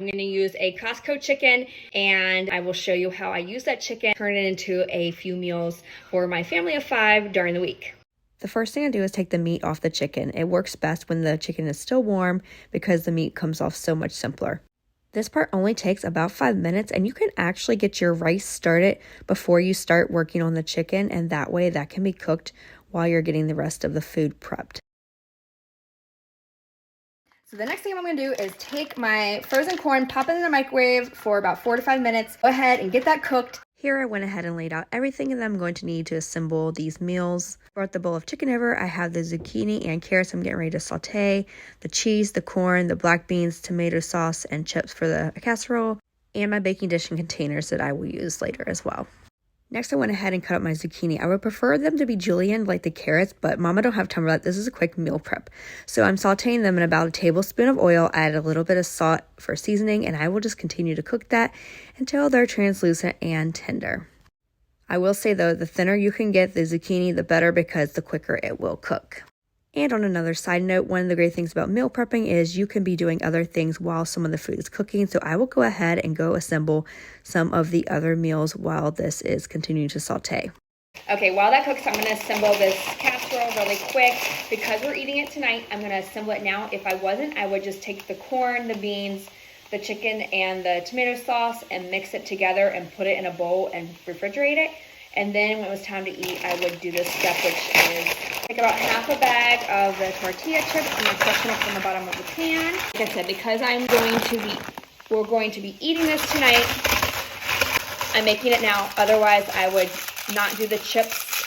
I'm gonna use a Costco chicken, and I will show you how I use that chicken, turn it into a few meals for my family of 5 during the week. The first thing I do is take the meat off the chicken. It works best when the chicken is still warm because the meat comes off so much simpler. This part only takes about 5 minutes, and you can actually get your rice started before you start working on the chicken, and that way that can be cooked while you're getting the rest of the food prepped. So the next thing I'm going to do is take my frozen corn, pop it in the microwave for about 4 to 5 minutes. Go ahead and get that cooked. Here I went ahead and laid out everything that I'm going to need to assemble these meals. Brought the bowl of chicken over. I have the zucchini and carrots I'm getting ready to saute, the cheese, the corn, the black beans, tomato sauce, and chips for the casserole, and my baking dish and containers that I will use later as well. Next, I went ahead and cut up my zucchini. I would prefer them to be julienne like the carrots, but Mama don't have time for that. This is a quick meal prep. So I'm sauteing them in about a tablespoon of oil, add a little bit of salt for seasoning, and I will just continue to cook that until they're translucent and tender. I will say though, the thinner you can get the zucchini, the better, because the quicker it will cook. And on another side note, one of the great things about meal prepping is you can be doing other things while some of the food is cooking. So I will go ahead and go assemble some of the other meals while this is continuing to saute. Okay, while that cooks, I'm going to assemble this casserole really quick. Because we're eating it tonight, I'm going to assemble it now. If I wasn't, I would just take the corn, the beans, the chicken, and the tomato sauce and mix it together and put it in a bowl and refrigerate it. And then when it was time to eat, I would do this step, which is take about half a bag of the tortilla chips and then crush them up from the bottom of the pan. Like I said, because we're going to be eating this tonight, I'm making it now. Otherwise, I would not do the chips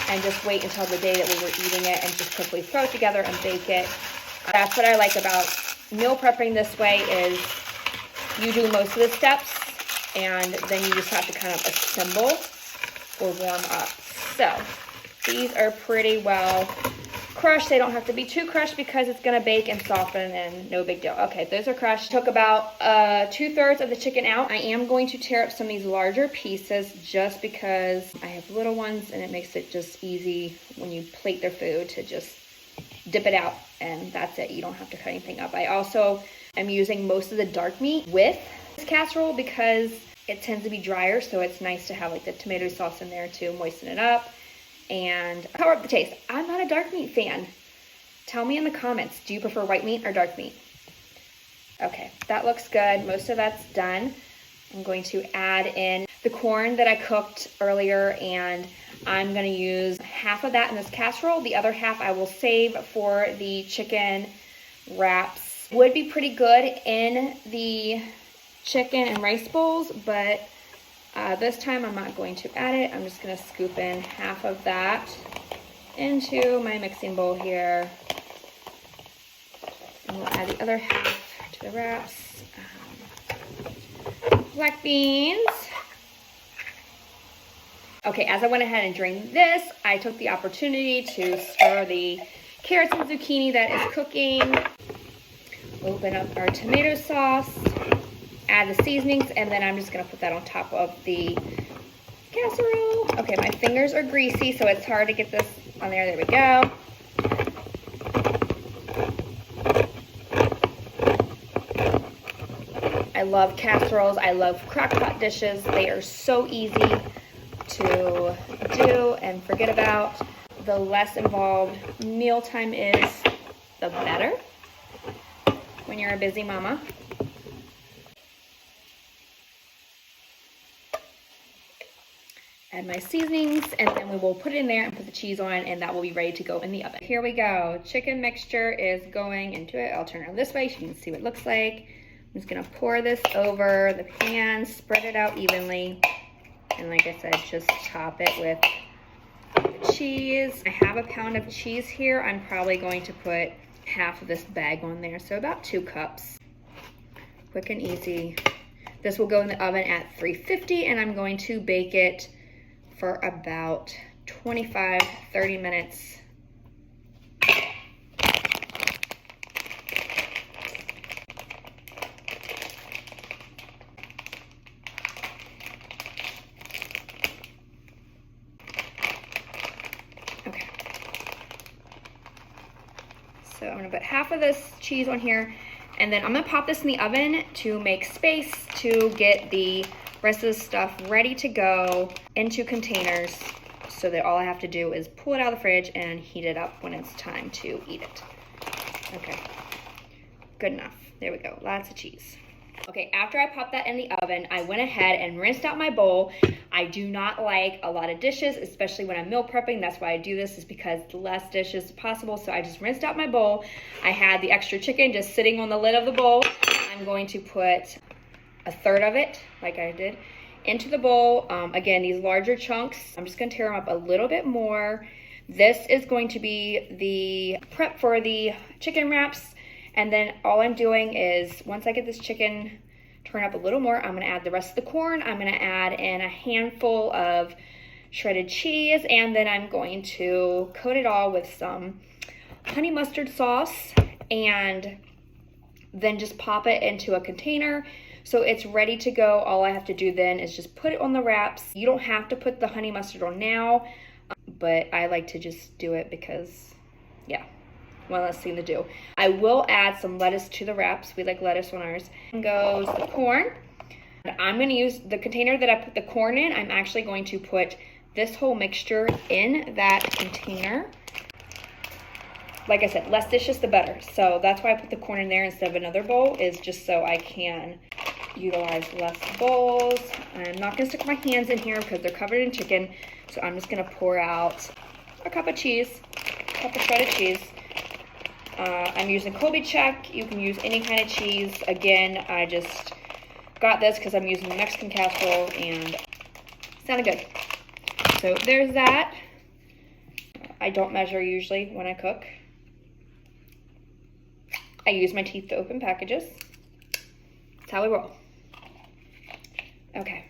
and just wait until the day that we were eating it and just quickly throw it together and bake it. That's what I like about meal prepping this way is you do most of the steps and then you just have to kind of assemble or warm up. So these are pretty well crushed. They don't have to be too crushed because it's gonna bake and soften and no big deal. Okay, those are crushed. Took about 2/3 of the chicken out. I am going to tear up some of these larger pieces just because I have little ones and it makes it just easy when you plate their food to just dip it out and that's it. You don't have to cut anything up. I also am using most of the dark meat with this casserole because it tends to be drier, so it's nice to have like the tomato sauce in there to moisten it up and power up the taste. I'm not a dark meat fan. Tell me in the comments, do you prefer white meat or dark meat? Okay, that looks good. Most of that's done. I'm going to add in the corn that I cooked earlier, and I'm gonna use half of that in this casserole. The other half I will save for the chicken wraps. Would be pretty good in the chicken and rice bowls, but this time I'm not going to add it. I'm just going to scoop in half of that into my mixing bowl here. And we'll add the other half to the wraps. Black beans. Okay, as I went ahead and drained this, I took the opportunity to stir the carrots and zucchini that is cooking. Open up our tomato sauce. Add the seasonings, and then I'm just gonna put that on top of the casserole. Okay, my fingers are greasy, so it's hard to get this on there. There we go. I love casseroles. I love crock pot dishes. They are so easy to do and forget about. The less involved mealtime is, the better when you're a busy mama. Add my seasonings, and then we will put it in there and put the cheese on, and that will be ready to go in the oven. Here we go. Chicken mixture is going into it. I'll turn it around this way so you can see what it looks like. I'm just gonna pour this over the pan, spread it out evenly, and like I said, just top it with the cheese. I have a pound of cheese here. I'm probably going to put half of this bag on there, so about 2 cups. Quick and easy. This will go in the oven at 350, and I'm going to bake it for about 25-30 minutes. Okay. So I'm gonna put half of this cheese on here, And then I'm gonna pop this in the oven to make space to get the rest of the stuff ready to go into containers so that all I have to do is pull it out of the fridge and heat it up when it's time to eat it. Okay, good enough. There we go, lots of cheese. Okay, after I popped that in the oven, I went ahead and rinsed out my bowl. I do not like a lot of dishes, especially when I'm meal prepping. That's why I do this, is because the less dishes as possible. So I just rinsed out my bowl. I had the extra chicken just sitting on the lid of the bowl. I'm going to put a third of it, like I did, into the bowl. Again, these larger chunks, I'm just gonna tear them up a little bit more. This is going to be the prep for the chicken wraps. And then all I'm doing is, once I get this chicken turned up a little more, I'm gonna add the rest of the corn. I'm gonna add in a handful of shredded cheese, and then I'm going to coat it all with some honey mustard sauce, and then just pop it into a container so it's ready to go. All I have to do then is just put it on the wraps. You don't have to put the honey mustard on now, but I like to just do it because, yeah, one less thing to do. I will add some lettuce to the wraps. We like lettuce on ours. And goes the corn. I'm going to use the container that I put the corn in. I'm actually going to put this whole mixture in that container. Like I said, less dishes the better. So that's why I put the corn in there instead of another bowl, is just so I can utilize less bowls. I'm not going to stick my hands in here because they're covered in chicken. So I'm just going to pour out a cup of cheese, a cup of shredded cheese. I'm using Colby Check. You can use any kind of cheese. Again, I just got this because I'm using the Mexican casserole and it sounded good. So there's that. I don't measure usually when I cook. I use my teeth to open packages. That's how we roll. Okay.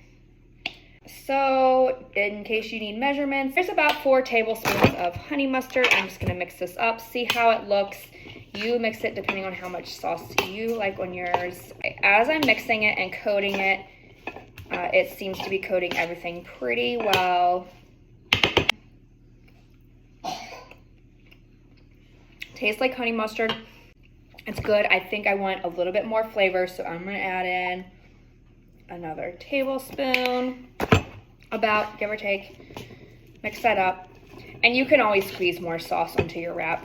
So, in case you need measurements, there's about 4 tablespoons of honey mustard. I'm just going to mix this up, see how it looks. You mix it depending on how much sauce you like on yours. As I'm mixing it and coating it, it seems to be coating everything pretty well. Tastes like honey mustard. It's good. I think I want a little bit more flavor, so I'm going to add in another tablespoon, about, give or take. Mix that up. And you can always squeeze more sauce onto your wrap.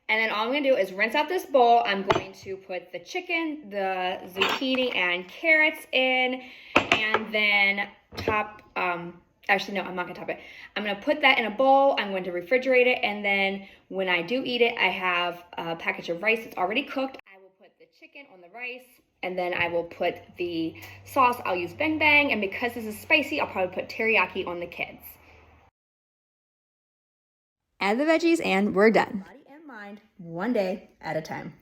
And then all I'm going to do is rinse out this bowl. I'm going to put the chicken, the zucchini, and carrots in, and then top, actually, no, I'm not going to top it. I'm going to put that in a bowl. I'm going to refrigerate it, and then when I do eat it, I have a package of rice that's already cooked. I will put the chicken on the rice, and then I will put the sauce. I'll use Bang Bang, and because this is spicy, I'll probably put teriyaki on the kids. Add the veggies, and we're done. Body and mind, one day at a time.